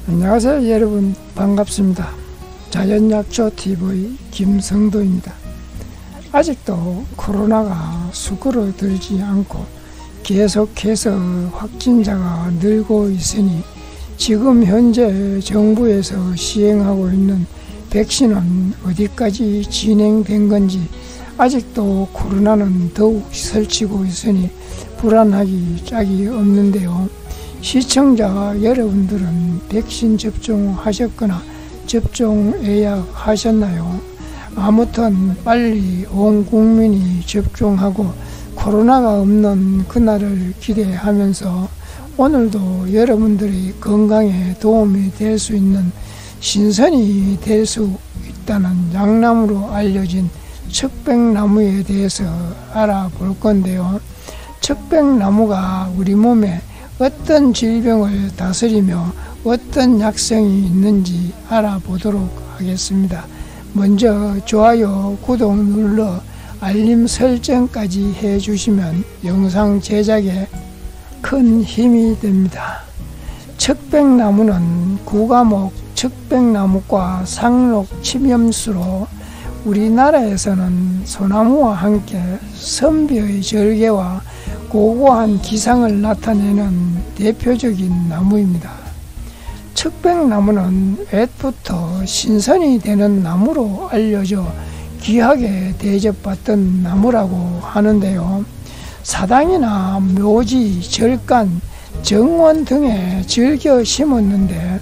안녕하세요 여러분, 반갑습니다. 자연약초TV 김성도입니다. 아직도 코로나가 수그러들지 않고 계속해서 확진자가 늘고 있으니 지금 현재 정부에서 시행하고 있는 백신은 어디까지 진행된 건지 아직도 코로나는 더욱 설치고 있으니 불안하기 짝이 없는데요. 시청자 여러분들은 백신 접종하셨거나 접종 예약하셨나요? 아무튼 빨리 온 국민이 접종하고 코로나가 없는 그날을 기대하면서 오늘도 여러분들의 건강에 도움이 될 수 있는 신선이 될 수 있다는 양나무로 알려진 척백나무에 대해서 알아볼 건데요. 척백나무가 우리 몸에 어떤 질병을 다스리며 어떤 약성이 있는지 알아보도록 하겠습니다. 먼저 좋아요, 구독 눌러 알림 설정까지 해주시면 영상 제작에 큰 힘이 됩니다. 척백나무는 구과목 척백나무과 상록 침염수로 우리나라에서는 소나무와 함께 선비의 절개와 고고한 기상을 나타내는 대표적인 나무입니다. 척백나무는 옛부터 신선이 되는 나무로 알려져 귀하게 대접받던 나무라고 하는데요. 사당이나 묘지, 절간, 정원 등에 즐겨 심었는데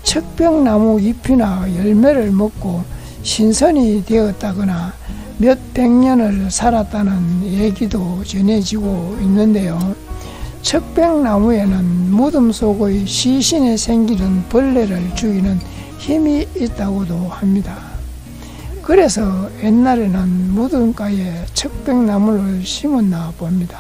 척백나무 잎이나 열매를 먹고 신선이 되었다거나 몇 백년을 살았다는 얘기도 전해지고 있는데요. 척백나무에는 무덤 속의 시신에 생기는 벌레를 죽이는 힘이 있다고도 합니다. 그래서 옛날에는 무덤가에 척백나무를 심었나 봅니다.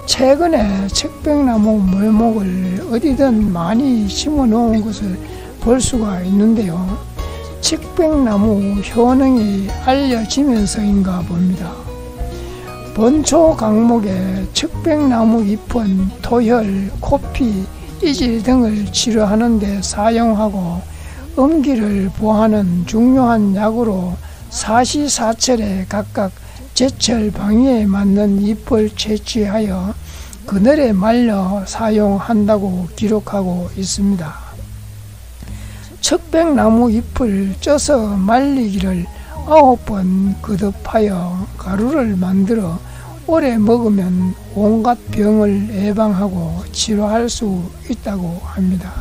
최근에 척백나무 물목을 어디든 많이 심어 놓은 것을 볼 수가 있는데요. 척백나무 효능이 알려지면서인가 봅니다. 본초 강목에 척백나무 잎은 토혈, 코피, 이질 등을 치료하는 데 사용하고 음기를 보하는 중요한 약으로 사시사철에 각각 제철 방위에 맞는 잎을 채취하여 그늘에 말려 사용한다고 기록하고 있습니다. 척백나무 잎을 쪄서 말리기를 9번 거듭하여 가루를 만들어 오래 먹으면 온갖 병을 예방하고 치료할 수 있다고 합니다.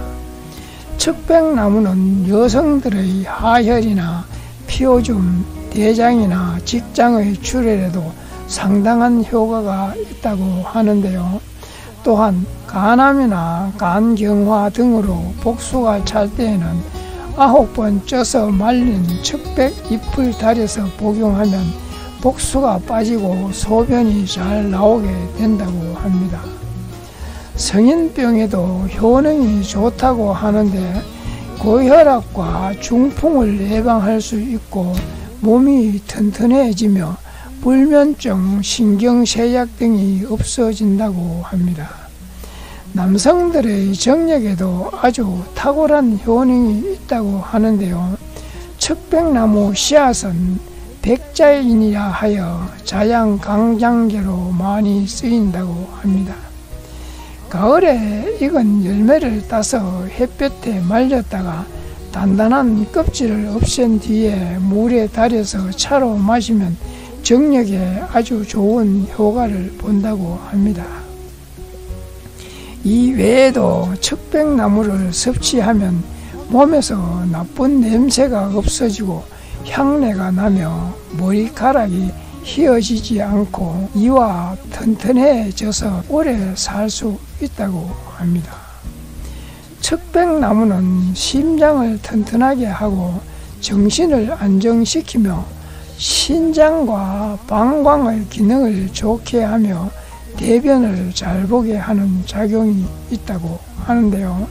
척백나무는 여성들의 하혈이나 피오줌, 대장이나 직장의 출혈에도 상당한 효과가 있다고 하는데요. 또한 간암이나 간경화 등으로 복수가 찰 때에는 9번 쪄서 말린 척백 잎을 달여서 복용하면 복수가 빠지고 소변이 잘 나오게 된다고 합니다. 성인병에도 효능이 좋다고 하는데 고혈압과 중풍을 예방할 수 있고 몸이 튼튼해지며 불면증, 신경쇠약 등이 없어진다고 합니다. 남성들의 정력에도 아주 탁월한 효능이 있다고 하는데요. 척백나무 씨앗은 백자인이라 하여 자양 강장제로 많이 쓰인다고 합니다. 가을에 익은 열매를 따서 햇볕에 말렸다가 단단한 껍질을 없앤 뒤에 물에 달여서 차로 마시면 정력에 아주 좋은 효과를 본다고 합니다. 이 외에도 척백나무를 섭취하면 몸에서 나쁜 냄새가 없어지고 향내가 나며 머리카락이 휘어지지 않고 이와 튼튼해져서 오래 살 수 있다고 합니다. 척백나무는 심장을 튼튼하게 하고 정신을 안정시키며 신장과 방광의 기능을 좋게 하며 대변을 잘 보게 하는 작용이 있다고 하는데요.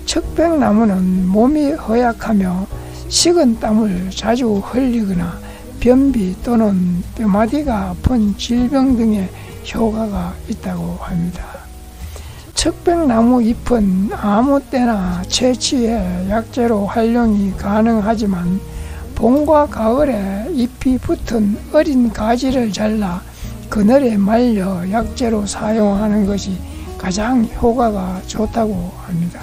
척백나무는 몸이 허약하며 식은 땀을 자주 흘리거나 변비 또는 뼈마디가 아픈 질병 등의 효과가 있다고 합니다. 척백나무 잎은 아무 때나 채취해 약재로 활용이 가능하지만 봄과 가을에 잎이 붙은 어린 가지를 잘라 그늘에 말려 약재로 사용하는 것이 가장 효과가 좋다고 합니다.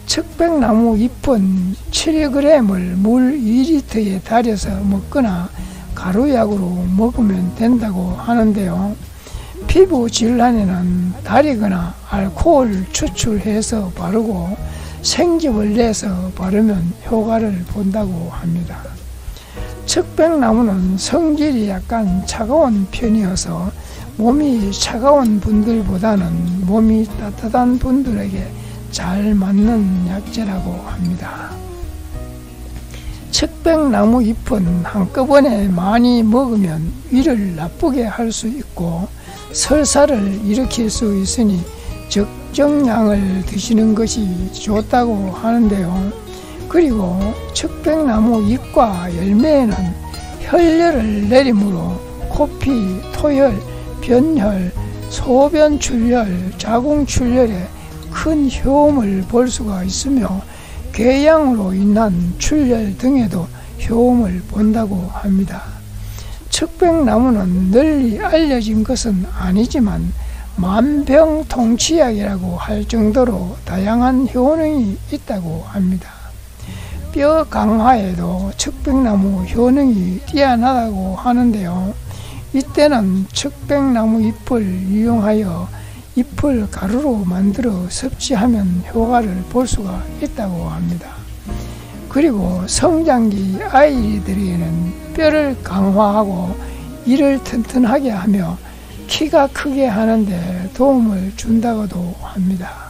척백나무 잎은 7g을 물 2리터에 달여서 먹거나 가루약으로 먹으면 된다고 하는데요. 피부 질환에는 달이거나 알코올 추출해서 바르고 생즙을 내서 바르면 효과를 본다고 합니다. 척백나무는 성질이 약간 차가운 편이어서 몸이 차가운 분들보다는 몸이 따뜻한 분들에게 잘 맞는 약재라고 합니다. 척백나무 잎은 한꺼번에 많이 먹으면 위를 나쁘게 할 수 있고 설사를 일으킬 수 있으니 적정량을 드시는 것이 좋다고 하는데요. 그리고 척백나무 잎과 열매에는 혈열을 내리므로 코피, 토열, 변혈, 소변 출혈, 자궁 출혈에 큰 효험을 볼 수가 있으며 궤양으로 인한 출혈 등에도 효험을 본다고 합니다. 척백나무는 널리 알려진 것은 아니지만 만병통치약이라고 할 정도로 다양한 효능이 있다고 합니다. 뼈 강화에도 척백나무 효능이 뛰어나다고 하는데요. 이때는 척백나무 잎을 이용하여 잎을 가루로 만들어 섭취하면 효과를 볼 수가 있다고 합니다. 그리고 성장기 아이들에게는 뼈를 강화하고 이를 튼튼하게 하며 키가 크게 하는데 도움을 준다고도 합니다.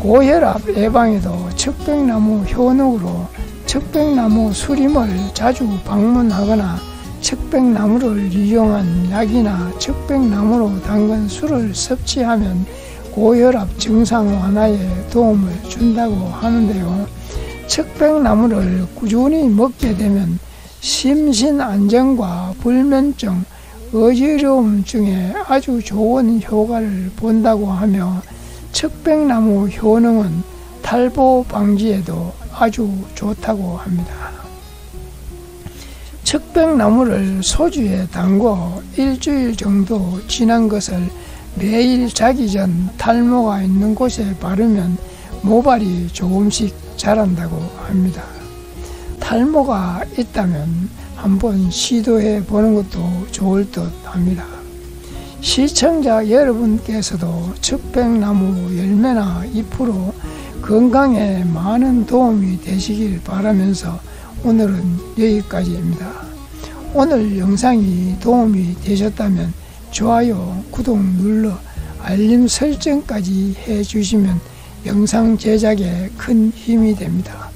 고혈압 예방에도 척백나무 효능으로 척백나무 수림을 자주 방문하거나 척백나무를 이용한 약이나 척백나무로 담근 술을 섭취하면 고혈압 증상 완화에 도움을 준다고 하는데요. 척백나무를 꾸준히 먹게 되면 심신 안정과 불면증, 어지러움 중에 아주 좋은 효과를 본다고 하며 척백나무 효능은 탈보 방지에도 아주 좋다고 합니다. 척백나무를 소주에 담궈 일주일 정도 지난 것을 매일 자기 전 탈모가 있는 곳에 바르면 모발이 조금씩 자란다고 합니다. 탈모가 있다면 한번 시도해 보는 것도 좋을 듯 합니다. 시청자 여러분께서도 척백나무 열매나 잎으로 건강에 많은 도움이 되시길 바라면서 오늘은 여기까지입니다. 오늘 영상이 도움이 되셨다면 좋아요, 구독 눌러 알림 설정까지 해주시면 영상 제작에 큰 힘이 됩니다.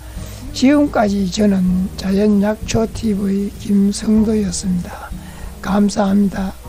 지금까지 저는 자연약초TV 김성도였습니다. 감사합니다.